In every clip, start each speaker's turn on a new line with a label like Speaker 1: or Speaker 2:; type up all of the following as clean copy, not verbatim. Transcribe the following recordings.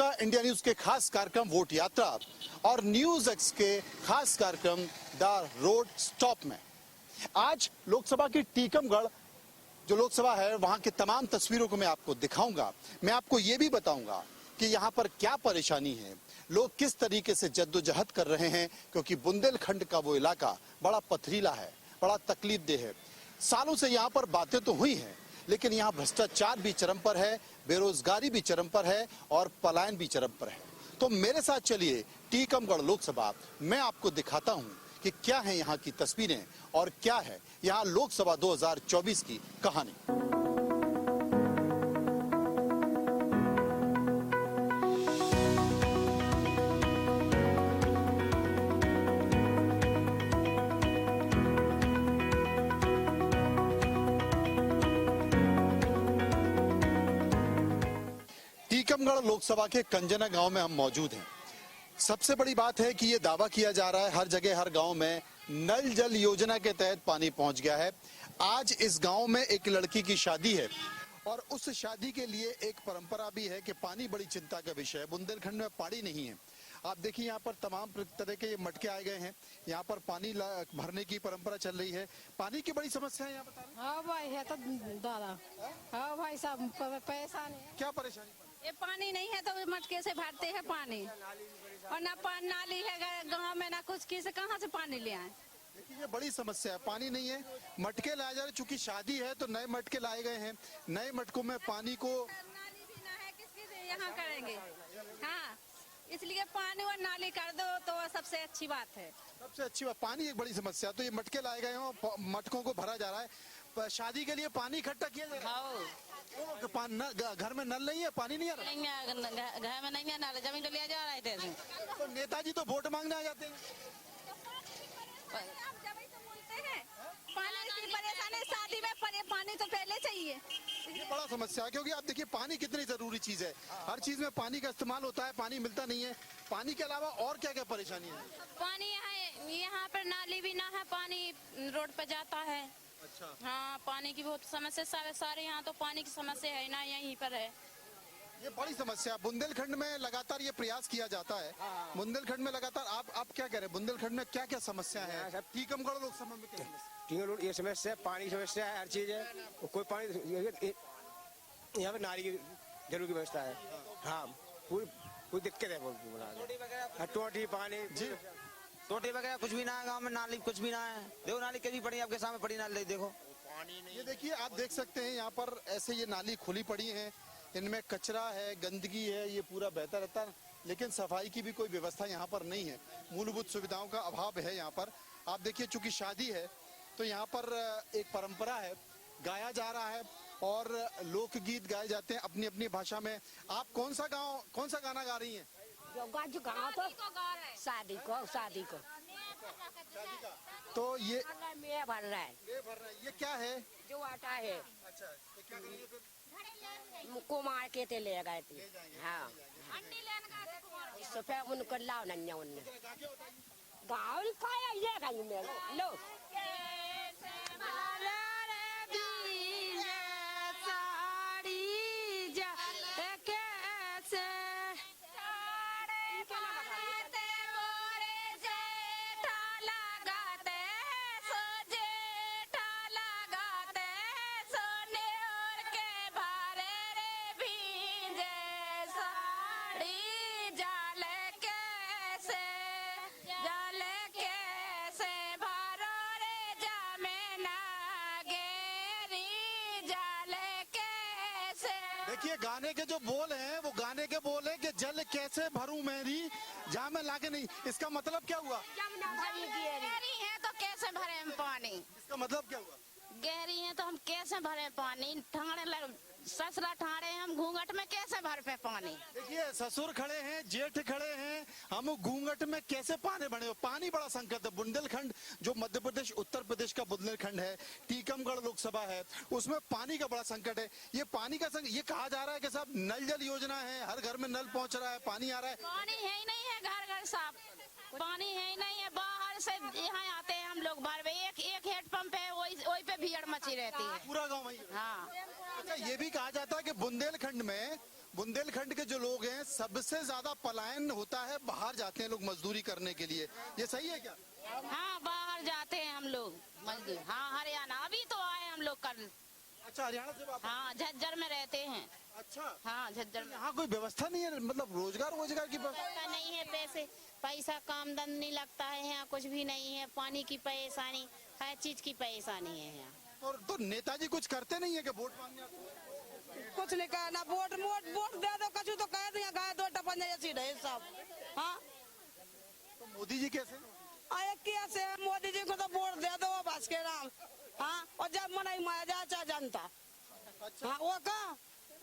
Speaker 1: आपका India news के खास कार्यक्रम वोट यात्रा और न्यूज एक्स के खास कार्यक्रम द रोड स्टॉप में आज लोकसभा की टीकमगढ़ जो लोकसभा है वहां की तमाम तस्वीरों को मैं आपको दिखाऊंगा। मैं आपको ये भी बताऊंगा कि यहाँ पर क्या परेशानी है, लोग किस तरीके से जद्दोजहद कर रहे हैं, क्योंकि बुंदेलखंड का वो इलाका बड़ा पथरीला है, बड़ा तकलीफदेह है। सालों से यहाँ पर बातें तो हुई हैं, लेकिन यहाँ भ्रष्टाचार भी चरम पर है, बेरोजगारी भी चरम पर है और पलायन भी चरम पर है। तो मेरे साथ चलिए टीकमगढ़ लोकसभा, मैं आपको दिखाता हूँ कि क्या है यहाँ की तस्वीरें और क्या है यहाँ लोकसभा 2024 की कहानी। टीकमगढ़ लोकसभा के कंजना गांव में हम मौजूद हैं। सबसे बड़ी बात है कि ये दावा किया जा रहा है हर जगह हर गांव में नल जल योजना के तहत पानी पहुंच गया है। आज इस गांव में एक लड़की की शादी है और उस शादी के लिए एक परंपरा भी है कि पानी बड़ी चिंता का विषय है। बुंदेलखंड में पानी नहीं है। आप देखिए यहाँ पर तमाम तरह के ये मटके आए गए हैं, यहाँ पर पानी भरने की परंपरा चल रही है। पानी की बड़ी समस्या है यहाँ बता रहे हैं।
Speaker 2: हाँ भाई है तो दादा, हाँ भाई साहब पैसा नहीं।
Speaker 1: क्या परेशानी?
Speaker 2: ये पानी नहीं है तो मटके से भरते हैं पानी, और ना नाली है गांव में, ना कुछ किसी कहाँ से पानी ले आए।
Speaker 1: देखिए ये बड़ी समस्या है, पानी नहीं है, मटके लाए जा रहे। चूंकि शादी है तो नए मटके लाए गए हैं, नए मटकों में पानी को
Speaker 2: नाली भी ना है, किसकी से यहाँ करेंगे। हाँ, इसलिए पानी और नाली कर दो तो सबसे अच्छी बात है।
Speaker 1: सबसे अच्छी बात, पानी एक बड़ी समस्या। तो ये मटके लाए गए हैं, मटकों को भरा जा रहा है। शादी के लिए पानी इकट्ठा किया जा रहा है। घर में नल नहीं है, पानी नहीं आ रहा।
Speaker 2: घर में नहीं है नल, जमीन तो लिया जा रहा है।
Speaker 1: तो नेताजी तो वोट मांगने आ जाते हैं।
Speaker 2: पानी की परेशानी, शादी में पानी तो पहले चाहिए।
Speaker 1: ये बड़ा समस्या है, क्योंकि आप देखिए पानी कितनी जरूरी चीज है। हर चीज में पानी का इस्तेमाल होता है, पानी मिलता नहीं है। पानी के अलावा और क्या क्या परेशानी है?
Speaker 2: पानी यहाँ पर नाली भी ना है, पानी रोड पे जाता है।
Speaker 1: अच्छा।
Speaker 2: हाँ, पानी की बहुत समस्या सारे यहाँ तो पानी की समस्या है ना, यहीं पर है।
Speaker 1: ये बड़ी समस्या। बुंदेलखंड में लगातार ये प्रयास किया जाता है। बुंदेलखंड में लगातार आप क्या कह रहे हैं? बुंदेलखंड में क्या क्या समस्या है? टीकमगढ़ लोकसभा में क्या
Speaker 3: ये समस्या है, पानी की समस्या है, हर चीज है। कोई पानी यहाँ पे नाली की जरूर की व्यवस्था है। हाँ, कोई दिक्कत है। टोटी पानी
Speaker 1: जी,
Speaker 4: टोटी वगैरह कुछ भी ना है गांव में, नाली कुछ भी ना है। देखो नाली कभी पड़ी, आपके सामने पड़ी नाली, देखो पानी नहीं।
Speaker 1: ये देखिए आप देख सकते हैं यहाँ पर ऐसे ये नाली खुली पड़ी है, इनमें कचरा है, गंदगी है, ये पूरा बहता रहता है, लेकिन सफाई की भी कोई व्यवस्था यहाँ पर नहीं है। मूलभूत सुविधाओं का अभाव है यहाँ पर। आप देखिए चूंकि शादी है तो यहाँ पर एक परंपरा है, गाया जा रहा है और लोकगीत गाए जाते हैं अपनी अपनी भाषा में। आप कौन सा गाना गा रही हैं?
Speaker 5: शादी को
Speaker 1: तो ये
Speaker 5: में भर रहा है,
Speaker 1: ये क्या है?
Speaker 5: जो आटा है
Speaker 1: अच्छा, तो क्या करेंगे फिर?
Speaker 5: मुक्को मार के ते ले गए थे। हाँ, सुबह उनको लाओ नन्या उन्ने गाँव खाया ये गाँव में लो
Speaker 1: देखिए गाने के जो बोल हैं वो गाने के बोल हैं कि जल कैसे भरूं मेरी जहाँ मैं लाके नहीं। इसका मतलब क्या हुआ?
Speaker 2: गहरी है तो कैसे भरे हम पानी?
Speaker 1: इसका मतलब क्या हुआ?
Speaker 2: गहरी है तो हम कैसे भरे पानी? ससुरा ठाड़े हम घूंघट में कैसे भर पे पानी?
Speaker 1: देखिए ससुर खड़े हैं, जेठ खड़े हैं, हम घूंघट में कैसे पानी भरे? पानी बड़ा संकट है। बुंदेलखंड जो मध्य प्रदेश उत्तर प्रदेश का बुंदेलखंड है, टीकमगढ़ लोकसभा है, उसमें पानी का बड़ा संकट है। ये पानी का संकट, ये कहा जा रहा है कि साहब नल जल योजना है, हर घर में नल पहुंच रहा है, पानी आ रहा है।
Speaker 2: पानी है ही नहीं है, घर घर साफ पानी है ही नहीं है। बाहर से यहाँ आते हैं हम लोग भर, एक हेड पंप है, वही पे भीड़ मची रहती है
Speaker 1: पूरा गाँव वही।
Speaker 2: हाँ,
Speaker 1: अच्छा, ये भी कहा जाता है कि बुंदेलखंड में बुंदेलखंड के जो लोग हैं सबसे ज्यादा पलायन होता है, बाहर जाते हैं लोग मजदूरी करने के लिए, ये सही है क्या?
Speaker 2: हाँ, बाहर जाते हैं हम लोग मजदूर। हाँ, हरियाणा अभी तो आए हम लोग कल।
Speaker 1: अच्छा, हरियाणा से वापस?
Speaker 2: हाँ, झज्जर में रहते हैं।
Speaker 1: अच्छा,
Speaker 2: हाँ, झज्जर में।
Speaker 1: यहाँ कोई व्यवस्था नहीं है, मतलब रोजगार की
Speaker 2: व्यवस्था नहीं है, पैसा काम दम नहीं लगता है यहाँ, कुछ भी नहीं है, पानी की परेशानी, हर चीज की परेशानी है यहाँ।
Speaker 1: और तो नेताजी कुछ करते नहीं है कि वोट मांगने आते हैं?
Speaker 6: कुछ नहीं कहना, वोट दे दो, कछु तो कह दिया, गाय दो टपन जैसी रहे सब। हाँ,
Speaker 1: तो मोदी जी कैसे?
Speaker 6: आए कैसे मोदी जी को तो वोट दे दो बस के नाम। हाँ, और जब मनाई माया जाए चाहे जनता।
Speaker 1: अच्छा,
Speaker 6: हाँ, वो कहा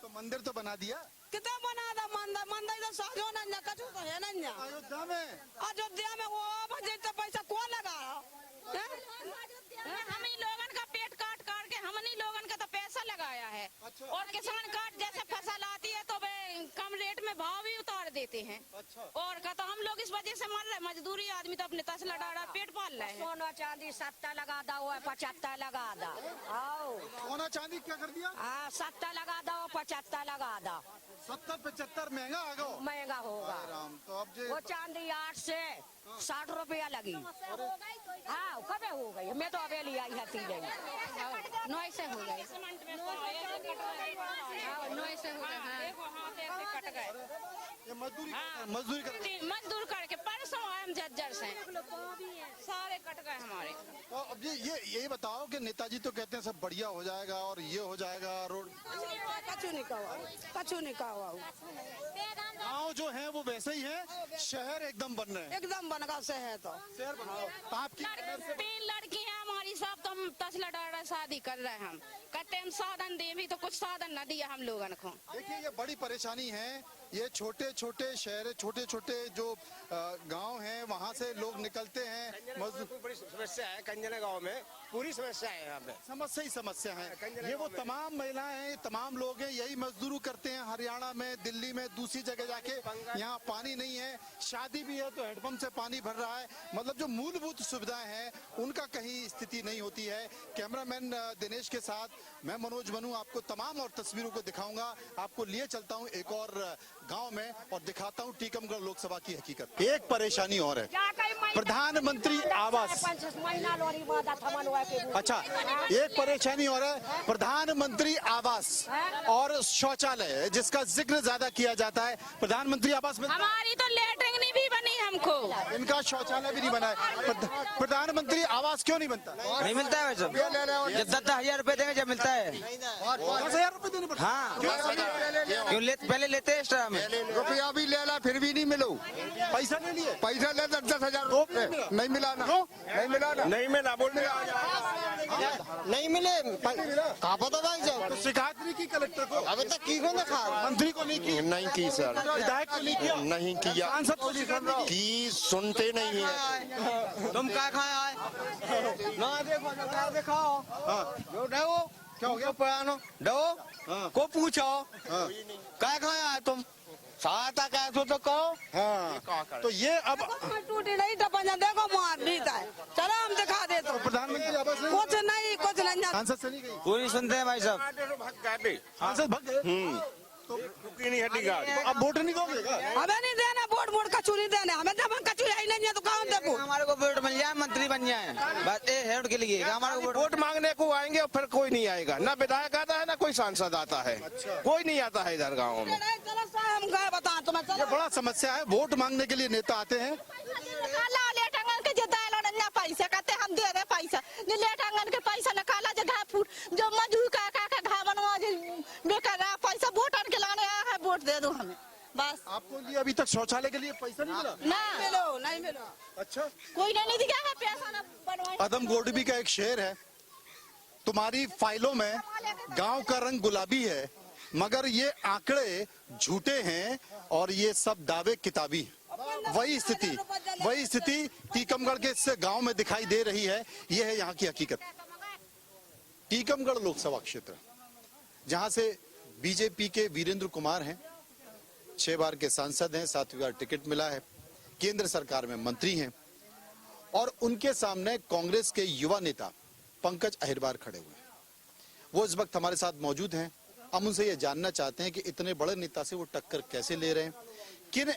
Speaker 1: तो मंदिर तो बना दिया
Speaker 6: कितना बना था मंदिर तो साजो ना, कछु तो है ना। अयोध्या में वो बजट तो पैसा कौन लगा?
Speaker 2: हम ही लोगन का पेट काट काट के हमनी लोगन का तो पैसा लगाया है।
Speaker 1: अच्छा।
Speaker 2: और किसान काट जैसे फसल आती है तो वे कम रेट में भाव भी उतार देते हैं।
Speaker 1: अच्छा।
Speaker 2: और का तो हम लोग इस वजह से मर रहे, मजदूरी आदमी तो अपने तसला डाड़ा पेट पाल रहे हैं।
Speaker 5: सोना चांदी 70 लगा दो, 75 लगा दो। आओ,
Speaker 1: सोना चांदी क्या कर दिया?
Speaker 5: हाँ 70 लगा दो, 75 लगा दो।
Speaker 1: 70-75 महंगा आ गया।
Speaker 5: महंगा होगा।
Speaker 1: राम, तो अब जे
Speaker 5: वो चांदी 8 से 60 रुपया लगी। हाँ, कब हो गई? मैं तो अवेली आई है 3 दिन।
Speaker 2: 9 से हो गए, 9 से हो गए। कट गए,
Speaker 1: ये मजदूरी कर
Speaker 2: मजदूर करके परसों आए हम झज्जर से, सारे कट गए हमारे।
Speaker 1: तो अब ये बताओ कि नेताजी तो कहते हैं सब बढ़िया हो जाएगा और ये हो जाएगा, रोड
Speaker 6: कछु नहीं कहा।
Speaker 1: गाँव जो है वो वैसे ही है, शहर एकदम बन रहे हैं।
Speaker 6: एकदम बनगा से है तो
Speaker 1: शहर बन रहा है। तो आपकी
Speaker 2: 3 लड़की है हमारी, सब तो हम तसला डाड़ा शादी कर रहे हैं। हम कहते हम साधन दे, भी तो कुछ साधन न दिया हम लोगन को।
Speaker 1: देखिए ये बड़ी परेशानी है, ये छोटे छोटे शहर, छोटे छोटे जो गांव हैं वहाँ से लोग निकलते हैं मजदूर।
Speaker 3: बड़ी समस्या है कंजना गांव में, पूरी समस्या है यहाँ पे।
Speaker 1: समस्या ही समस्या है। ये वो तमाम महिलाएं हैं, तमाम लोग हैं, यही मजदूरी करते हैं हरियाणा में, दिल्ली में, दूसरी जगह जाके। यहाँ पानी नहीं है, शादी भी है तो हैंडपंप से पानी भर रहा है, मतलब जो मूलभूत सुविधाएं हैं उनका कहीं स्थिति नहीं होती है। कैमरामैन दिनेश के साथ मैं मनोज बनू, आपको तमाम और तस्वीरों को दिखाऊंगा। आपको लिए चलता हूँ एक और गांव में और दिखाता हूँ टीकमगढ़ लोकसभा की हकीकत। एक परेशानी और है, प्रधानमंत्री आवास। अच्छा, एक परेशानी और है, प्रधानमंत्री आवास और शौचालय जिसका जिक्र ज्यादा किया जाता है। प्रधानमंत्री आवास में
Speaker 2: हमारी तो लेटरिंग नहीं भी बनी हमको,
Speaker 1: इनका शौचालय भी नहीं बना है। प्रधानमंत्री आवास क्यों नहीं बनता?
Speaker 4: नहीं मिलता है वैसे, जब 10,000 रुपए देंगे जब मिलता है।
Speaker 1: 10,000 रुपए देने पड़ते?
Speaker 4: हाँ, पहले लेते हैं एक्स्ट्रा में।
Speaker 7: रुपया भी ले ला फिर भी नहीं मिलो।
Speaker 1: पैसा ले लिए,
Speaker 7: पैसा ले 10,000 नहीं मिला ना, नहीं मिला ना, नहीं मिला बोल नहीं मिले। कहाँ पता भाई साहब,
Speaker 1: तो शिकायत नहीं की कलेक्टर को?
Speaker 7: अभी तक की को ना,
Speaker 1: मंत्री को नहीं की?
Speaker 7: नहीं की सर,
Speaker 1: विधायक को नहीं किया?
Speaker 7: नहीं किया,
Speaker 1: सांसद को नहीं किया?
Speaker 7: की सुनते नहीं है।
Speaker 4: तुम क्या खाए आए ना, देखो जो डो
Speaker 1: क्या हो गया?
Speaker 4: पुरानो डो को पूछो क्या खाए आए तुम, सहायता क्या तो कहो।
Speaker 1: हाँ, तो ये अब
Speaker 6: टूटी नहीं टपन, देखो मार देता है। चलो हम दिखा दे तो
Speaker 1: प्रधानमंत्री आवास नहीं,
Speaker 6: कुछ नहीं।
Speaker 1: सांसद से नहीं गई?
Speaker 4: कोई नहीं सुनते हैं भाई साहब।
Speaker 1: सांसद भाग गए तो अब वोट नहीं दोगे क्या?
Speaker 6: हमें नहीं देना वोट, कछु नहीं देना हमें, जब हम कछु ही नहीं है तो कहाँ दे वोट?
Speaker 4: हमारे को वोट मिल जाए, मंत्री बन जाए, बस एक हेड के लिए हमारे को
Speaker 7: वोट मांगने को आएंगे और फिर कोई नहीं आएगा, ना विधायक आता है ना कोई सांसद आता है। कोई नहीं आता है इधर गाँव में।
Speaker 6: चलो सर हम गए बता तुम्हें।
Speaker 1: ये बड़ा समस्या है, वोट मांगने के लिए नेता आते हैं,
Speaker 2: पैसा कहते हम दे रहे पैसा, लेट आंगन के पैसा निकाला जगह फूट जो मजदूर का घा बनवा बेकार पैसा वोट आन के लाने आया है, वोट दे दो हमें बस।
Speaker 1: आपको लिए अभी तक शौचालय के लिए पैसा नहीं मिला?
Speaker 6: नहीं मिलो।
Speaker 1: अच्छा,
Speaker 2: कोई नहीं दिया है पैसा ना बनवाए।
Speaker 1: अदम गोडबी का एक शेर है, तुम्हारी फाइलों में गांव का रंग गुलाबी है मगर ये आंकड़े झूठे हैं और ये सब दावे किताबी। वही स्थिति टीकमगढ़ के इस गांव में दिखाई दे रही है। यह है यहाँ की हकीकत। टीकमगढ़ लोकसभा क्षेत्र जहां से बीजेपी के वीरेंद्र कुमार हैं, 6 बार के सांसद हैं, 7वीं बार टिकट मिला है, केंद्र सरकार में मंत्री हैं और उनके सामने कांग्रेस के युवा नेता पंकज अहिरबार खड़े हुए हैं। वो इस वक्त हमारे साथ मौजूद हैं हम उनसे ये जानना चाहते हैं कि इतने बड़े नेता से वो टक्कर कैसे ले रहे हैं, किन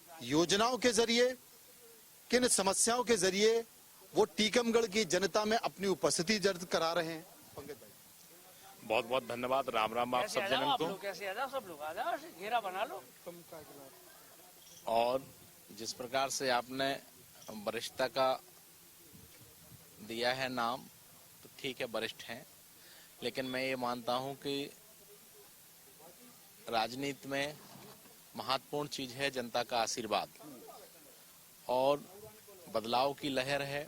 Speaker 1: योजनाओं के जरिए, किन समस्याओं के जरिए वो टीकमगढ़ की जनता में अपनी उपस्थिति दर्ज करा रहे हैं। पंकज भाई,
Speaker 8: बहुत बहुत धन्यवाद। राम राम आप सब जनन को।
Speaker 9: कैसे आ जाओ, सब लोग आ जाओ, घेरा बना लो।
Speaker 8: और जिस प्रकार से आपने वरिष्ठता का दिया है नाम, तो ठीक है, वरिष्ठ हैं, लेकिन मैं ये मानता हूं कि राजनीति में महत्वपूर्ण चीज है जनता का आशीर्वाद, और बदलाव की लहर है।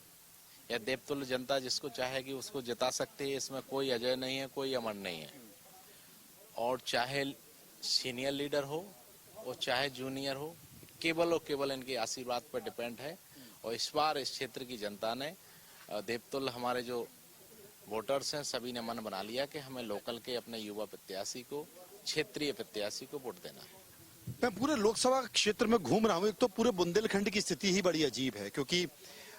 Speaker 8: यह देवतुल्य जनता जिसको चाहेगी उसको जिता सकती है, इसमें कोई अजय नहीं है, कोई अमर नहीं है। और चाहे सीनियर लीडर हो और चाहे जूनियर हो, केवल और केवल इनके आशीर्वाद पर डिपेंड है। और इस बार इस क्षेत्र की जनता ने, देवतुल्य हमारे जो वोटर्स हैं, सभी ने मन बना लिया कि हमें लोकल के अपने युवा प्रत्याशी को, क्षेत्रीय प्रत्याशी को वोट देना है।
Speaker 1: मैं पूरे लोकसभा क्षेत्र में घूम रहा हूँ। एक तो पूरे बुंदेलखंड की स्थिति ही बड़ी अजीब है, क्योंकि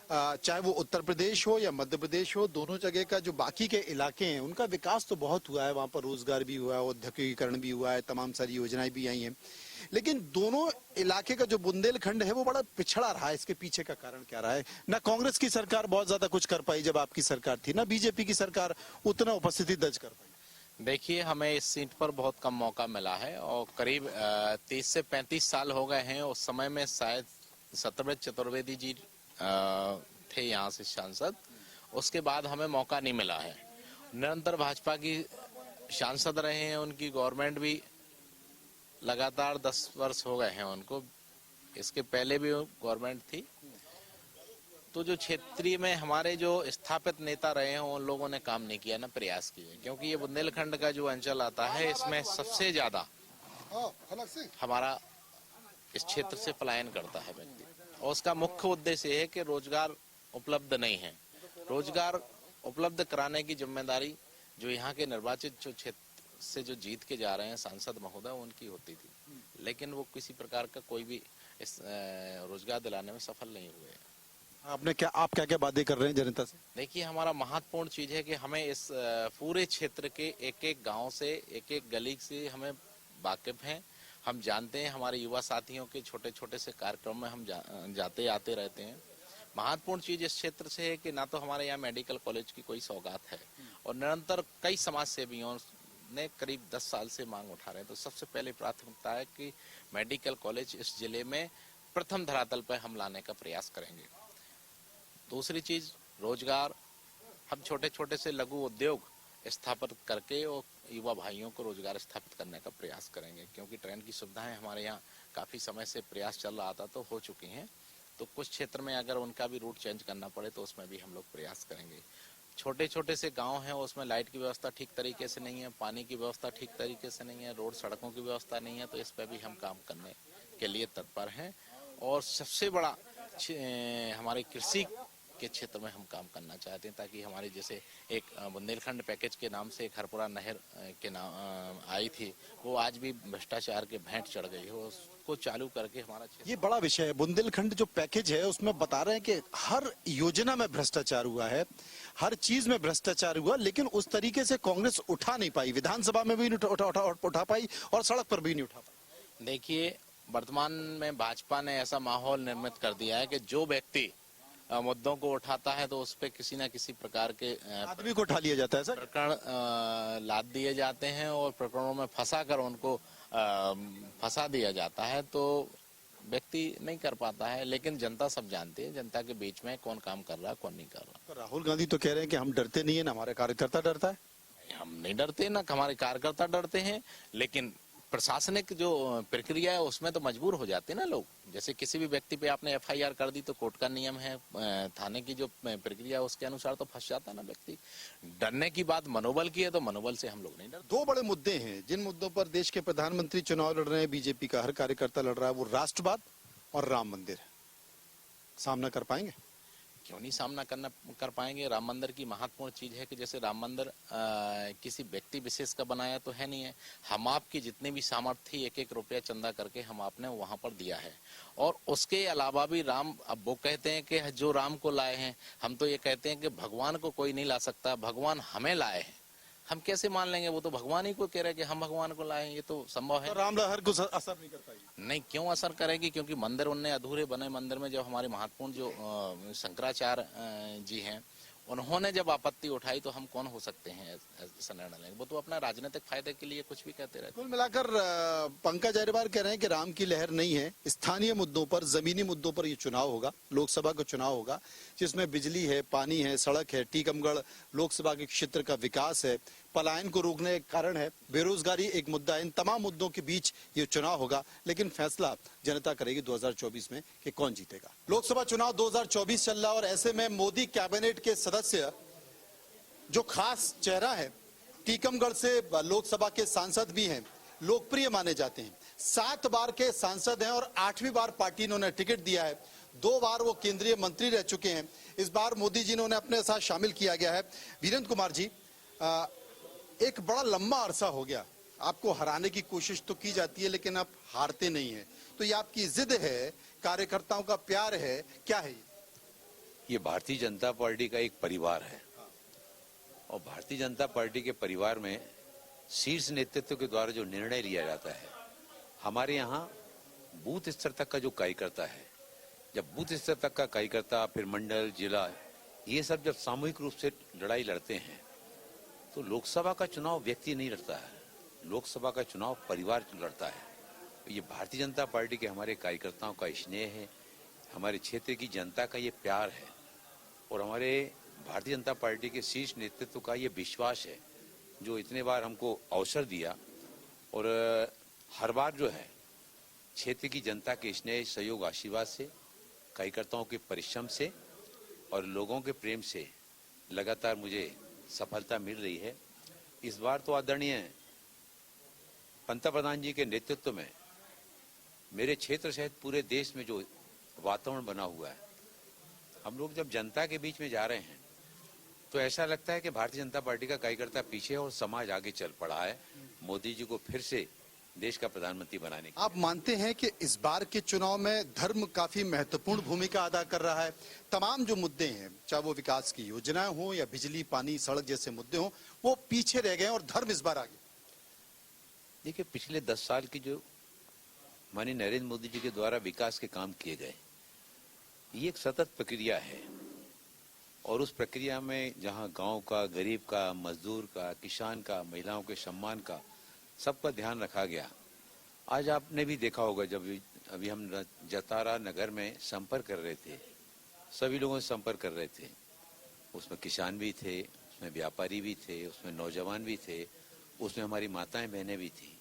Speaker 1: चाहे वो उत्तर प्रदेश हो या मध्य प्रदेश हो, दोनों जगह का जो बाकी के इलाके हैं उनका विकास तो बहुत हुआ है। वहां पर रोजगार भी हुआ है, औद्योगिकीकरण भी हुआ है, तमाम सारी योजनाएं भी आई हैं, लेकिन दोनों इलाके का जो बुंदेलखंड है वो बड़ा पिछड़ा रहा है। इसके पीछे का कारण क्या रहा है? ना कांग्रेस की सरकार बहुत ज्यादा कुछ कर पाई जब आपकी सरकार थी, ना बीजेपी की सरकार उतना उपस्थिति दर्ज कर पाई।
Speaker 8: देखिए, हमें इस सीट पर बहुत कम मौका मिला है, और करीब 30 से 35 साल हो गए हैं। उस समय में शायद सत्यव्रत चतुर्वेदी जी थे यहाँ से सांसद, उसके बाद हमें मौका नहीं मिला है। निरंतर भाजपा की सांसद रहे हैं, उनकी गवर्नमेंट भी लगातार 10 वर्ष हो गए हैं उनको, इसके पहले भी गवर्नमेंट थी। तो जो क्षेत्रीय में हमारे जो स्थापित नेता रहे हैं उन लोगों ने काम नहीं किया, ना प्रयास किए, क्योंकि ये बुंदेलखंड का जो अंचल आता है इसमें सबसे ज्यादा हमारा इस क्षेत्र से पलायन करता है व्यक्ति, और उसका मुख्य उद्देश्य ये है कि रोजगार उपलब्ध नहीं है। रोजगार उपलब्ध कराने की जिम्मेदारी जो यहाँ के निर्वाचित जो क्षेत्र से जो जीत के जा रहे हैं सांसद महोदय, उनकी होती थी, लेकिन वो किसी प्रकार का कोई भी इस रोजगार दिलाने में सफल नहीं हुए।
Speaker 1: आप क्या क्या वादे कर रहे हैं जनता से?
Speaker 8: देखिए, हमारा महत्वपूर्ण चीज है कि हमें इस पूरे क्षेत्र के एक एक गांव से, एक एक गली से हमें वाकिफ हैं, हम जानते हैं। हमारे युवा साथियों के छोटे छोटे से कार्यक्रम में हम जाते आते रहते हैं। महत्वपूर्ण चीज इस क्षेत्र से है कि ना तो हमारे यहाँ मेडिकल कॉलेज की कोई सौगात है, और निरंतर कई समाज सेवियों ने करीब 10 साल से मांग उठा रहे हैं। तो सबसे पहले प्राथमिकता है कि मेडिकल कॉलेज इस जिले में प्रथम धरातल पर हम लाने का प्रयास करेंगे। दूसरी चीज रोजगार, हम छोटे छोटे से लघु उद्योग स्थापित करके और युवा भाइयों को रोजगार स्थापित करने का प्रयास करेंगे, क्योंकि ट्रेन की सुविधाएं हमारे यहाँ काफी समय से प्रयास चल रहा था, तो हो चुकी हैं। तो कुछ क्षेत्र में अगर उनका भी रूट चेंज करना पड़े तो उसमें भी हम लोग प्रयास करेंगे। छोटे छोटे से गांव हैं, उसमें लाइट की व्यवस्था ठीक तरीके से नहीं है, पानी की व्यवस्था ठीक तरीके से नहीं है, रोड सड़कों की व्यवस्था नहीं है, तो इस पर भी हम काम करने के लिए तत्पर हैं। और सबसे बड़ा हमारे कृषि के क्षेत्र में हम काम करना चाहते हैं, ताकि हमारे जैसे एक बुंदेलखंड पैकेज के नाम से एक हरपुरा नहर के नाम आई थी, वो आज भी भ्रष्टाचार के भेंट चढ़ गई हो, उसको चालू करके हमारा
Speaker 1: ये बड़ा विषय है। बुंदेलखंड जो पैकेज है उसमें बता रहे हैं कि हर योजना में भ्रष्टाचार हुआ है, हर चीज में भ्रष्टाचार हुआ, लेकिन उस तरीके से कांग्रेस उठा नहीं पाई, विधानसभा में भी नहीं उठा पाई और सड़क पर भी नहीं उठा पाई।
Speaker 8: देखिए, वर्तमान में भाजपा ने ऐसा माहौल निर्मित कर दिया है कि जो व्यक्ति मुद्दों को उठाता है तो उस पर किसी न किसी प्रकार के
Speaker 1: आदमी को उठा लिया जाता है, सर
Speaker 8: प्रकरण लाद दिए जाते हैं और प्रकरणों में फंसा कर उनको फंसा दिया जाता है, तो व्यक्ति नहीं कर पाता है। लेकिन जनता सब जानती है, जनता के बीच में कौन काम कर रहा है, कौन नहीं कर रहा।
Speaker 1: तो राहुल गांधी तो कह रहे हैं कि हम डरते नहीं है, ना हमारे कार्यकर्ता डरता है।
Speaker 8: हम नहीं डरते, ना हमारे कार्यकर्ता डरते हैं, लेकिन प्रशासनिक जो प्रक्रिया है उसमें तो मजबूर हो जाते हैं ना लोग। जैसे किसी भी व्यक्ति पे आपने FIR कर दी तो कोर्ट का नियम है, थाने की जो प्रक्रिया है उसके अनुसार तो फंस जाता है ना व्यक्ति। डरने की बात मनोबल की है, तो मनोबल से हम लोग नहीं डरते।
Speaker 1: 2 बड़े मुद्दे हैं जिन मुद्दों पर देश के प्रधानमंत्री चुनाव लड़ रहे हैं, बीजेपी का हर कार्यकर्ता लड़ रहा है, वो राष्ट्रवाद और राम मंदिर। सामना कर पाएंगे?
Speaker 8: क्यों नहीं सामना कर पाएंगे। राम मंदिर की महत्वपूर्ण चीज है कि जैसे राम मंदिर किसी व्यक्ति विशेष का बनाया तो है नहीं है, हम आपकी जितनी भी सामर्थ्य थी 1-1 रुपया चंदा करके हम आपने वहां पर दिया है। और उसके अलावा भी राम, अब वो कहते हैं कि जो राम को लाए हैं, हम तो ये कहते हैं कि भगवान को कोई नहीं ला सकता, भगवान हमें लाए हैं। हम कैसे मान लेंगे? वो तो भगवान ही को कह रहे हैं कि हम भगवान को लाएं, ये तो संभव है
Speaker 1: तो रामलहर को असर नहीं कर पाएगी।
Speaker 8: नहीं। क्यों असर करेगी? क्योंकि मंदिर उनने अधूरे बने। मंदिर में जब हमारे महत्वपूर्ण जो शंकराचार्य जी हैं, उन्होंने जब आपत्ति उठाई तो हम कौन हो सकते हैं ऐसा निर्णय लेंगे? वो तो अपना राजनीतिक फायदे के लिए कुछ भी कहते रहते।
Speaker 1: कुल मिलाकर पंकज अग्रवाल कह रहे हैं कि राम की लहर नहीं है, स्थानीय मुद्दों पर, जमीनी मुद्दों पर ये चुनाव होगा, लोकसभा का चुनाव होगा, जिसमें बिजली है, पानी है, सड़क है, टीकमगढ़ लोकसभा के क्षेत्र का विकास है, पलायन को रोकने का कारण है, बेरोजगारी एक मुद्दा है। इन तमाम मुद्दों के बीच ये चुनाव होगा, लेकिन फैसला जनता करेगी 2024 में कि कौन जीतेगा। लोकसभा चुनाव 2024 चल रहा और ऐसे में मोदी कैबिनेट के सदस्य जो खास चेहरा है, टीकमगढ़ से लोकसभा के सांसद भी हैं, लोकप्रिय माने जाते हैं, 7 बार के सांसद हैं और 8वीं बार पार्टी ने उन्हें टिकट दिया है। 2 बार वो केंद्रीय मंत्री रह चुके हैं। इस बार मोदी जी ने उन्हें अपने साथ शामिल किया गया है। वीरेंद्र कुमार जी, एक बड़ा लंबा अरसा हो गया, आपको हराने की कोशिश तो की जाती है लेकिन आप हारते नहीं है, तो ये आपकी जिद है, कार्यकर्ताओं का प्यार है, क्या है
Speaker 10: ये भारतीय जनता पार्टी का एक परिवार है और भारतीय जनता पार्टी के परिवार में शीर्ष नेतृत्व के द्वारा जो निर्णय लिया जाता है, हमारे यहाँ बूथ स्तर तक का जो कार्यकर्ता है, जब बूथ स्तर तक का कार्यकर्ता, फिर मंडल, जिला, ये सब जब सामूहिक रूप से लड़ाई लड़ते हैं तो लोकसभा का चुनाव व्यक्ति नहीं लड़ता है, लोकसभा का चुनाव परिवार लड़ता है। ये भारतीय जनता पार्टी के हमारे कार्यकर्ताओं का स्नेह है, हमारे क्षेत्र की जनता का ये प्यार है और हमारे भारतीय जनता पार्टी के शीर्ष नेतृत्व का ये विश्वास है जो इतने बार हमको अवसर दिया और हर बार जो है क्षेत्र की जनता के स्नेह, सहयोग, आशीर्वाद से, कार्यकर्ताओं के परिश्रम से और लोगों के प्रेम से लगातार मुझे सफलता मिल रही है। इस बार तो आदरणीय पंतप्रधान जी के नेतृत्व में मेरे क्षेत्र सहित पूरे देश में जो वातावरण बना हुआ है, हम लोग जब जनता के बीच में जा रहे हैं तो ऐसा लगता है कि भारतीय जनता पार्टी का कार्यकर्ता पीछे है और समाज आगे चल पड़ा है मोदी जी को फिर से देश का प्रधानमंत्री बनाने के।
Speaker 1: आप मानते हैं कि इस बार के चुनाव में धर्म काफी महत्वपूर्ण भूमिका अदा कर रहा है? तमाम जो मुद्दे हैं, चाहे वो विकास की योजनाएं हो या बिजली, पानी, सड़क जैसे मुद्दे हो, वो पीछे रह गए और धर्म इस बार आगे।
Speaker 10: देखिए, पिछले 10 साल की जो माननीय नरेंद्र मोदी जी के द्वारा विकास के काम किए गए, ये एक सतत प्रक्रिया है और उस प्रक्रिया में जहां गांव का, गरीब का, मजदूर का, किसान का, महिलाओं के सम्मान का, सबका ध्यान रखा गया। आज आपने भी देखा होगा, जब अभी हम जतारा नगर में संपर्क कर रहे थे, सभी लोगों से संपर्क कर रहे थे, उसमें किसान भी थे, उसमें व्यापारी भी थे, उसमें नौजवान भी थे, उसमें हमारी माताएं बहनें भी थी।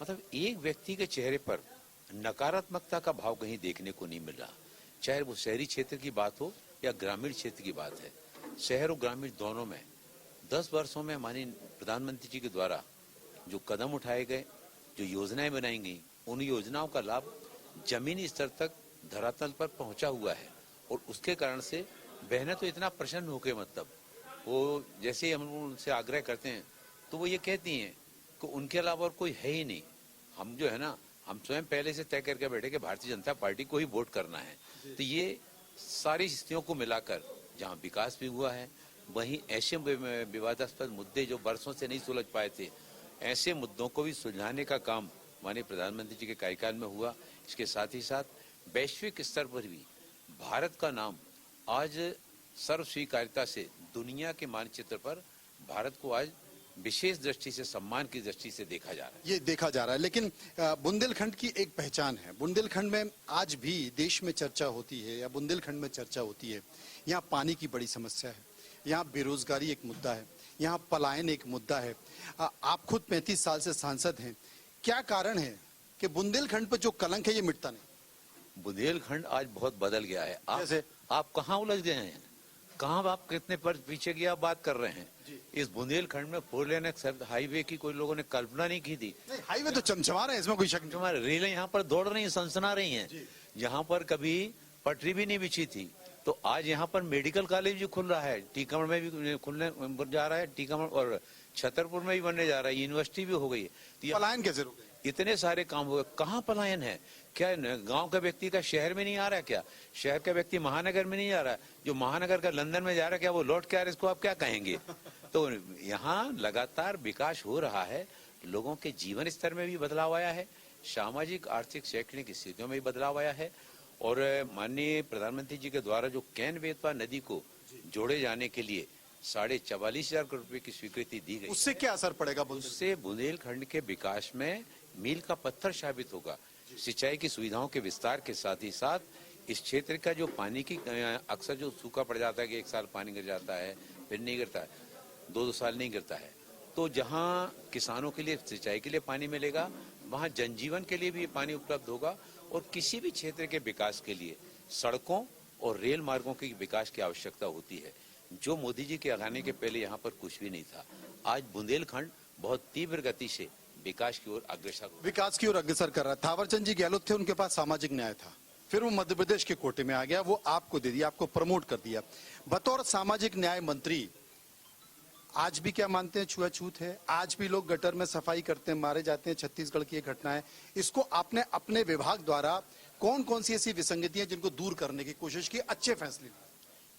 Speaker 10: मतलब एक व्यक्ति के चेहरे पर नकारात्मकता का भाव कहीं देखने को नहीं मिल रहा, चाहे वो शहरी क्षेत्र की बात हो या ग्रामीण क्षेत्र की बात है। शहर और ग्रामीण दोनों में 10 वर्षों में माननीय प्रधानमंत्री जी के द्वारा जो कदम उठाए गए, जो योजनाएं बनाई गई, उन योजनाओं का लाभ जमीनी स्तर तक धरातल पर पहुंचा हुआ है और उसके कारण से बहनें तो इतना प्रसन्न होके, मतलब वो जैसे हम उनसे आग्रह करते हैं तो वो ये कहती हैं कि उनके अलावा और कोई है ही नहीं। हम जो है ना, हम स्वयं पहले से तय करके बैठे कि भारतीय जनता पार्टी को ही वोट करना है। तो ये सारी स्थितियों को मिलाकर जहाँ विकास भी हुआ है, वहीं ऐसे विवादास्पद मुद्दे जो वर्षों से नहीं सुलझ पाए थे, ऐसे मुद्दों को भी सुलझाने का काम माननीय प्रधानमंत्री जी के कार्यकाल में हुआ। इसके साथ ही साथ वैश्विक स्तर पर भी भारत का नाम आज सर्व स्वीकार्यता से दुनिया के मानचित्र पर भारत को आज विशेष दृष्टि से, सम्मान की दृष्टि से देखा जा रहा है।
Speaker 1: ये देखा जा रहा है, लेकिन बुंदेलखंड की एक पहचान है। बुंदेलखंड में आज भी देश में चर्चा होती है या बुंदेलखंड में चर्चा होती है, यहाँ पानी की बड़ी समस्या है, यहाँ बेरोजगारी एक मुद्दा है, यहाँ पलायन एक मुद्दा है। आप खुद 35 साल से सांसद हैं, क्या कारण है कि बुंदेलखंड पर जो कलंक है ये मिटता नहीं?
Speaker 10: बुंदेलखंड आज बहुत बदल गया है। आप कहाँ उलझ गए हैं? कहाँ आप कितने पर पीछे गया बात कर रहे हैं? इस बुंदेलखंड में 4 लेन हाईवे की कोई लोगों ने कल्पना नहीं की थी।
Speaker 1: हाईवे तो चमचमा रहे हैं, इसमें कोई शक नहीं।
Speaker 10: रेलें यहाँ पर दौड़ रही हैं, सनसना रही हैं। यहाँ पर कभी पटरी भी नहीं बिछी थी, तो आज यहाँ पर मेडिकल कॉलेज भी खुल रहा है, टीकमगढ़ में भी खुलने जा रहा है, टीकमगढ़ और छतरपुर में भी बनने जा रहा है, यूनिवर्सिटी भी हो गई है।
Speaker 1: पलायन कैसे रोके?
Speaker 10: इतने सारे काम हो गए, कहाँ पलायन है? क्या गांव का व्यक्ति का शहर में नहीं आ रहा है? क्या शहर का व्यक्ति महानगर में नहीं आ रहा है? जो महानगर का लंदन में जा रहा है, क्या वो लौट के आ रहा है? इसको आप क्या कहेंगे? तो यहाँ लगातार विकास हो रहा है, लोगों के जीवन स्तर में भी बदलाव आया है, सामाजिक आर्थिक शैक्षणिक स्थितियों में भी बदलाव आया है। और माननीय प्रधानमंत्री जी के द्वारा जो कैन बेतवा नदी को जोड़े जाने के लिए 44,500 करोड़ रुपए की स्वीकृति दी गई,
Speaker 1: उससे क्या असर पड़ेगा?
Speaker 10: उससे बुंदेलखंड के विकास में मील का पत्थर साबित होगा। सिंचाई की सुविधाओं के विस्तार के साथ ही साथ इस क्षेत्र का जो पानी की अक्सर जो सूखा पड़ जाता है कि एक साल पानी गिर जाता है, फिर नहीं गिरता है, 2 साल नहीं गिरता है, तो जहाँ किसानों के लिए सिंचाई के लिए पानी मिलेगा, वहाँ जनजीवन के लिए भी ये पानी उपलब्ध होगा। और किसी भी क्षेत्र के विकास के लिए सड़कों और रेल मार्गों के विकास की आवश्यकता होती है, जो मोदी जी के आने के पहले यहाँ पर कुछ भी नहीं था। आज बुंदेलखंड बहुत तीव्र गति से विकास की ओर अग्रसर कर रहा है। थावरचंद जी गहलोत थे, उनके पास सामाजिक न्याय था, फिर वो मध्य प्रदेश के कोटे में आ गया, वो आपको दे दिया, आपको प्रमोट कर दिया। बतौर सामाजिक न्याय मंत्री आज भी क्या मानते हैं छुआछूत है? आज भी लोग गटर में सफाई करते हैं, मारे जाते हैं, छत्तीसगढ़ की एक घटना है। इसको आपने अपने विभाग द्वारा कौन कौन सी ऐसी विसंगतियां जिनको दूर करने की कोशिश की, अच्छे फैसले?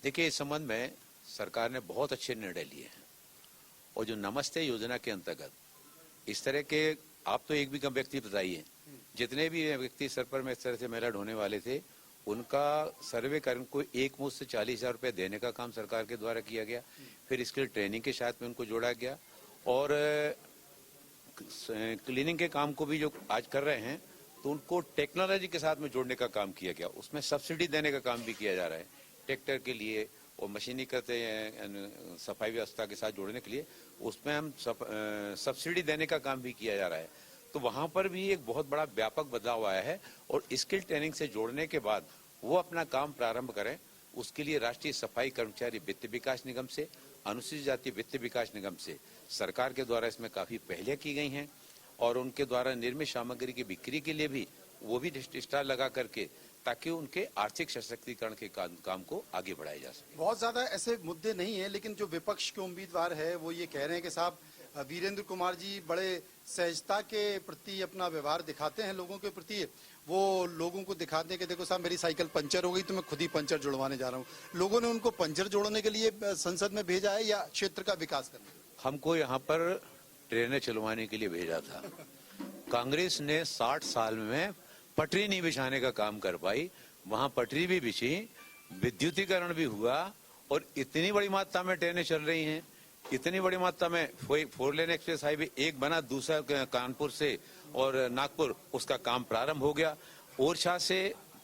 Speaker 10: देखिए, इस संबंध में सरकार ने बहुत अच्छे निर्णय लिए हैं। और जो नमस्ते योजना के अंतर्गत इस तरह के, आप तो एक भी कम व्यक्ति बताइए, जितने भी व्यक्ति सर पर में इस तरह से मेला ढोने वाले थे, उनका सर्वे कर को एक मुश्त से 40,000 रुपए देने का काम सरकार के द्वारा किया गया। फिर इसके लिए ट्रेनिंग के साथ में उनको जोड़ा गया। और क्लीनिंग के काम को भी जो आज कर रहे हैं, तो उनको टेक्नोलॉजी के साथ में जोड़ने का काम किया गया। उसमें सब्सिडी देने का काम भी किया जा रहा है ट्रैक्टर के लिए, और मशीनी करते हैं सफाई व्यवस्था के साथ जोड़ने के लिए, उसमें हम सब्सिडी देने का काम भी किया जा रहा है। तो वहां पर भी एक बहुत बड़ा व्यापक बदलाव आया है। और स्किल ट्रेनिंग से जोड़ने के बाद वो अपना काम प्रारंभ करें, उसके लिए राष्ट्रीय सफाई कर्मचारी वित्त विकास निगम से, अनुसूचित जाति वित्त विकास निगम से सरकार के द्वारा इसमें काफी पहले की गई हैं। और उनके द्वारा निर्मित सामग्री की बिक्री के लिए भी वो भी स्टार लगा करके, ताकि उनके आर्थिक सशक्तिकरण के काम को आगे बढ़ाया जा सके।
Speaker 1: बहुत ज्यादा ऐसे मुद्दे नहीं है, लेकिन जो विपक्ष के उम्मीदवार है वो ये कह रहे हैं कि साहब वीरेंद्र कुमार जी बड़े सहजता के प्रति अपना व्यवहार दिखाते हैं लोगों के प्रति। वो लोगों को दिखाते हैं कि देखो साहब मेरी साइकिल पंचर हो गई तो मैं खुद ही पंचर जुड़वाने जा रहा हूँ। लोगों ने उनको पंचर जोड़ने के लिए संसद में भेजा है या क्षेत्र का विकास करने?
Speaker 10: हमको यहाँ पर ट्रेनें चलवाने के लिए भेजा था। कांग्रेस ने 60 साल में पटरी नहीं बिछाने का काम कर पाई, वहां पटरी भी बिछी, विद्युतीकरण भी हुआ, और इतनी बड़ी मात्रा में ट्रेनें चल रही हैं, इतनी बड़ी मात्रा में 4 लेन एक्सप्रेस हाईवे एक बना, दूसरा कानपुर से और नागपुर, उसका काम प्रारंभ हो गया। ओरछा से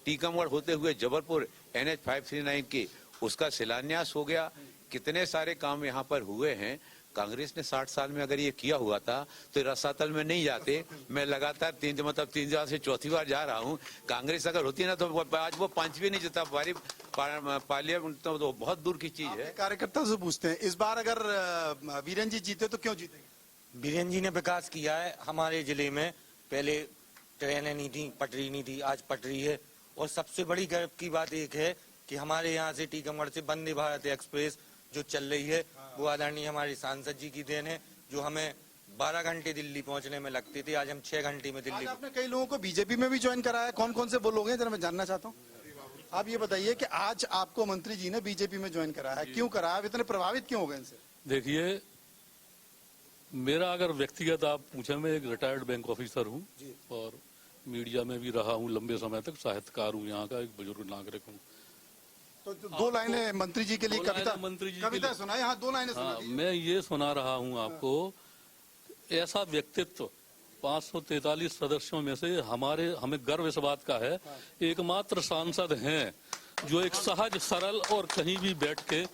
Speaker 10: टीकमगढ़ होते हुए जबलपुर NH 539 की उसका शिलान्यास हो गया। कितने सारे काम यहाँ पर हुए हैं। कांग्रेस ने 60 साल में अगर ये किया हुआ था तो रसातल में नहीं जाते। मैं लगातार 3 बार से चौथी बार जा रहा हूँ। कांग्रेस अगर होती ना तो आज वो 5 भी नहीं जीता पार्लियामेंट, तो बहुत दूर की चीज है।
Speaker 1: कार्यकर्ता से पूछते हैं, इस बार अगर वीरेंद्र जी जीते तो क्यों जीतेंगे?
Speaker 11: वीरेंद्र जी ने विकास किया है हमारे जिले में। पहले ट्रेनें नहीं थी, पटरी नहीं थी, आज पटरी है। और सबसे बड़ी गर्व की बात एक है कि हमारे यहाँ से टीकमगढ़ से वंदे भारत एक्सप्रेस जो चल रही है, वो आदरणीय हमारे सांसद जी की देन है। जो हमें 12 घंटे दिल्ली पहुंचने में लगते थे, आज हम 6 घंटे में दिल्ली।
Speaker 1: आपने कई लोगों को बीजेपी में भी ज्वाइन कराया, कौन कौन से वो लोग हैं जरा मैं जानना चाहता हूँ। आप ये बताइए कि आज आपको मंत्री जी ने बीजेपी में ज्वाइन कराया है, क्यों कराया? आप इतने प्रभावित क्यों हो गए इनसे?
Speaker 12: देखिए, मेरा अगर व्यक्तिगत आप पूछे, मैं एक रिटायर्ड बैंक ऑफिसर हूँ और मीडिया में भी रहा हूँ लंबे समय तक, साहित्यकार हूँ, यहाँ का एक बुजुर्ग नागरिक हूँ।
Speaker 1: तो 2 लाइनें मंत्री जी के लिए कविता सुनाए। हाँ, 2 लाइनें सुना दीजिए।
Speaker 12: मैं ये सुना रहा हूँ आपको, ऐसा व्यक्तित्व 543 सदस्यों में से हमें गर्व इस बात का है, एकमात्र सांसद हैं जो एक सहज सरल और कहीं भी बैठ के,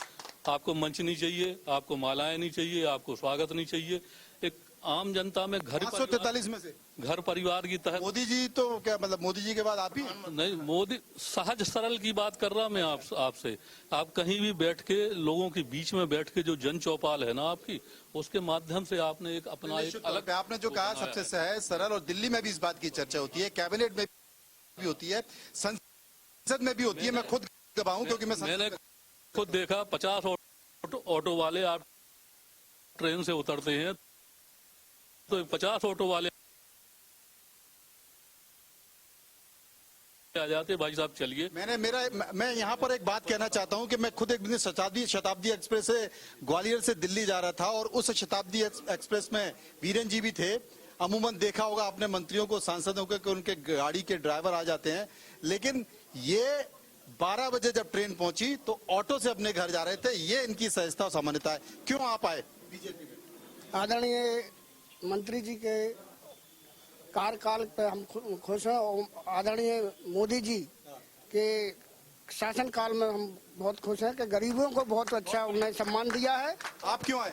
Speaker 12: आपको मंच नहीं चाहिए, आपको मालाएं नहीं चाहिए, आपको स्वागत नहीं चाहिए, एक आम जनता में घर
Speaker 1: 543 में से
Speaker 12: घर परिवार की तरह।
Speaker 1: मोदी जी तो क्या मतलब, मोदी जी के बाद आप ही?
Speaker 12: नहीं, मोदी सहज सरल की बात कर रहा मैं आपसे। आप कहीं भी बैठ के, लोगों के बीच में बैठ के, जो जन चौपाल है ना आपकी, उसके माध्यम से आपने एक अपना एक अलग,
Speaker 1: आपने जो कहा सबसे सहज सरल, और दिल्ली में भी इस बात की चर्चा होती है, कैबिनेट में भी होती है, संसद में भी होती है। मैं खुद गवाह हूं क्योंकि मैंने
Speaker 12: खुद देखा 50 ऑटो वाले आप ट्रेन से उतरते हैं तो 50 ऑटो वाले आ जाते भाई साहब चलिए।
Speaker 1: मैं यहाँ पर एक बात कहना चाहता हूँ कि मैं खुद एक दिन शताब्दी एक्सप्रेस से ग्वालियर से दिल्ली जा रहा था और उस शताब्दी एक्सप्रेस में वीरेन जी भी थे। अमूमन देखा होगा अपने मंत्रियों को, सांसदों को कि उनके गाड़ी के ड्राइवर आ जाते हैं, लेकिन ये 12 बजे जब ट्रेन पहुंची तो ऑटो से अपने घर जा रहे थे। ये इनकी सहजता और सामान्यता है। क्यों आप आए बीजेपी में?
Speaker 13: आदरणीय मंत्री जी के कार्यकाल पे हम खुश हैं और आदरणीय मोदी जी के शासन काल में हम बहुत खुश हैं कि गरीबों को बहुत अच्छा उन्हें सम्मान दिया है।
Speaker 1: आप क्यों आए?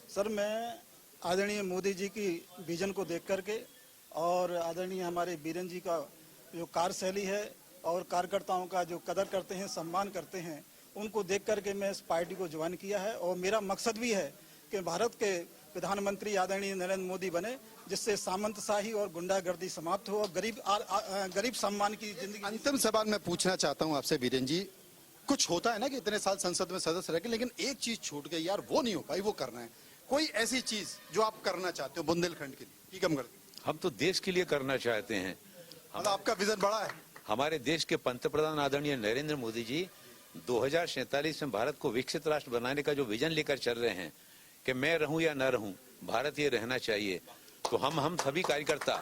Speaker 14: सर, मैं आदरणीय मोदी जी की विजन को देख करके और आदरणीय हमारे बीरेन जी का जो कार्यशैली है और कार्यकर्ताओं का जो कदर करते हैं, सम्मान करते हैं, उनको देख करके मैं इस पार्टी को ज्वाइन किया है। और मेरा मकसद भी है कि भारत के प्रधानमंत्री आदरणीय नरेंद्र मोदी बने, जिससे सामंतशाही और गुंडागर्दी समाप्त हो और गरीब सम्मान की जिंदगी।
Speaker 1: अंतिम सवाल मैं पूछना चाहता हूं आपसे वीरेन जी, कुछ होता है ना कि इतने साल संसद में सदस्य रह गए, लेकिन एक चीज छूट गई यार, वो नहीं हो पाई, वो करना है। कोई ऐसी चीज जो आप करना चाहते हो बुंदेलखंड के लिए, टीकमगढ़?
Speaker 10: हम तो देश के लिए करना चाहते हैं।
Speaker 1: आपका विजन बड़ा है।
Speaker 10: हमारे देश के पंतप्रधान आदरणीय नरेंद्र मोदी जी 2047 में भारत को विकसित राष्ट्र बनाने का जो विजन लेकर चल रहे हैं कि मैं रहूं या न रहूं, भारत ये रहना चाहिए, तो हम सभी कार्यकर्ता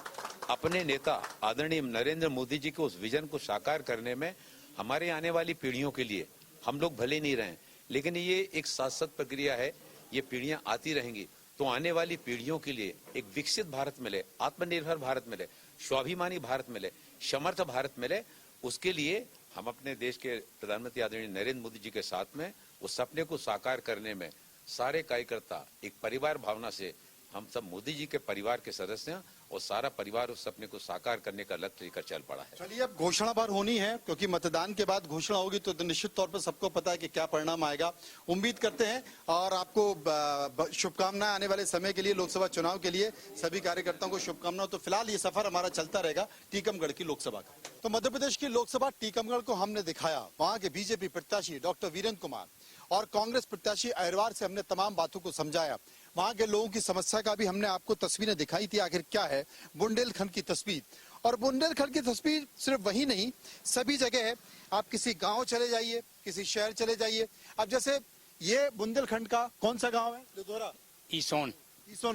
Speaker 10: अपने नेता आदरणीय नरेंद्र मोदी जी के उस विजन को साकार करने में हमारे आने वाली पीढ़ियों के लिए, हम लोग भले नहीं रहें लेकिन ये एक शाश्वत प्रक्रिया है, ये पीढ़ियां आती रहेंगी, तो आने वाली पीढ़ियों के लिए एक विकसित भारत मिले, आत्मनिर्भर भारत मिले, स्वाभिमानी भारत मिले, समर्थ भारत मिले, उसके लिए हम अपने देश के प्रधानमंत्री आदरणीय नरेंद्र मोदी जी के साथ में उस सपने को साकार करने में सारे कार्यकर्ता एक परिवार भावना से, हम सब मोदी जी के परिवार के सदस्य हैं और सारा परिवार उस सपने को साकार करने का लक्ष्य लेकर चल पड़ा है।
Speaker 1: चलिए, अब घोषणा बार होनी है, क्योंकि मतदान के बाद घोषणा होगी तो निश्चित तौर पर सबको पता है कि क्या परिणाम आएगा। उम्मीद करते हैं और आपको शुभकामनाएं आने वाले समय के लिए, लोकसभा चुनाव के लिए सभी कार्यकर्ताओं को शुभकामनाएं। तो फिलहाल ये सफर हमारा चलता रहेगा टीकमगढ़ की लोकसभा का। तो मध्य प्रदेश की लोकसभा टीकमगढ़ को हमने दिखाया, वहां के बीजेपी प्रत्याशी डॉक्टर वीरेंद्र कुमार और कांग्रेस प्रत्याशी अहिरवार से हमने तमाम बातों को समझाया। वहां के लोगों की समस्या का भी हमने आपको तस्वीरें दिखाई थी, आखिर क्या है बुंदेलखंड की तस्वीर। और बुंदेलखंड की तस्वीर सिर्फ वही नहीं, सभी जगह है। आप किसी गांव चले जाइए, किसी शहर चले जाइए। अब जैसे ये बुंदेलखंड का कौन सा गांव है? लिधोरा, ईसोन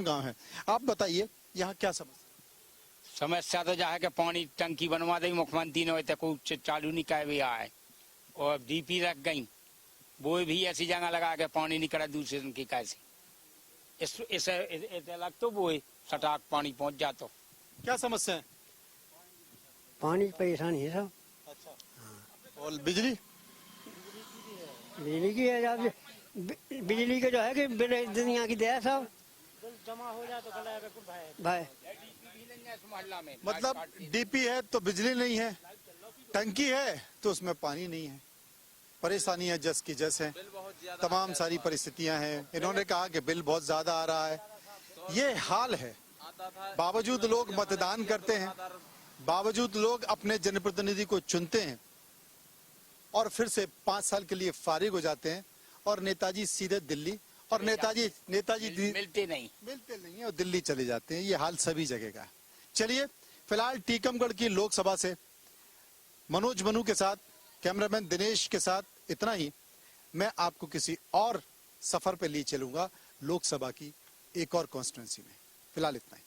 Speaker 1: गांव है। आप बताइए यहाँ क्या
Speaker 15: समस्या तो जा है कि पानी टंकी बनवा दी मुख्यमंत्री ने, तो कोई चालू नहीं कर भी आए, और डीपी रख गई, वो भी ऐसी जगह लगा के पानी नहीं करा दूसरे दिन की कैसे इस लग तो वो सटाक पानी पहुंच जाता।
Speaker 1: क्या समस्या है?
Speaker 13: पानी की परेशानी है सब।
Speaker 1: अच्छा, और बिजली?
Speaker 13: बिजली की है, बिजली के जो है कि दुनिया की दया सब
Speaker 9: जमा हो जाए तो
Speaker 13: भाई।
Speaker 1: मतलब डीपी है तो बिजली नहीं है, टंकी है तो उसमें पानी नहीं है, परेशानी है जस की जस है, तमाम सारी परिस्थितियां हैं। इन्होंने कहा कि बिल बहुत ज्यादा आ रहा है, ये हाल है। बावजूद लोग मतदान करते हैं, बावजूद लोग अपने जनप्रतिनिधि को चुनते हैं और फिर से 5 साल के लिए फारिग हो जाते हैं और नेताजी सीधे दिल्ली, और नेताजी
Speaker 15: मिलते नहीं
Speaker 1: है और दिल्ली चले जाते हैं। ये हाल सभी जगह का है। चलिए, फिलहाल टीकमगढ़ की लोकसभा से मनोज मनु के साथ, कैमरामैन दिनेश के साथ इतना ही। मैं आपको किसी और सफर पे ले चलूंगा लोकसभा की एक और कॉन्स्टिट्यूंसी में। फिलहाल इतना ही।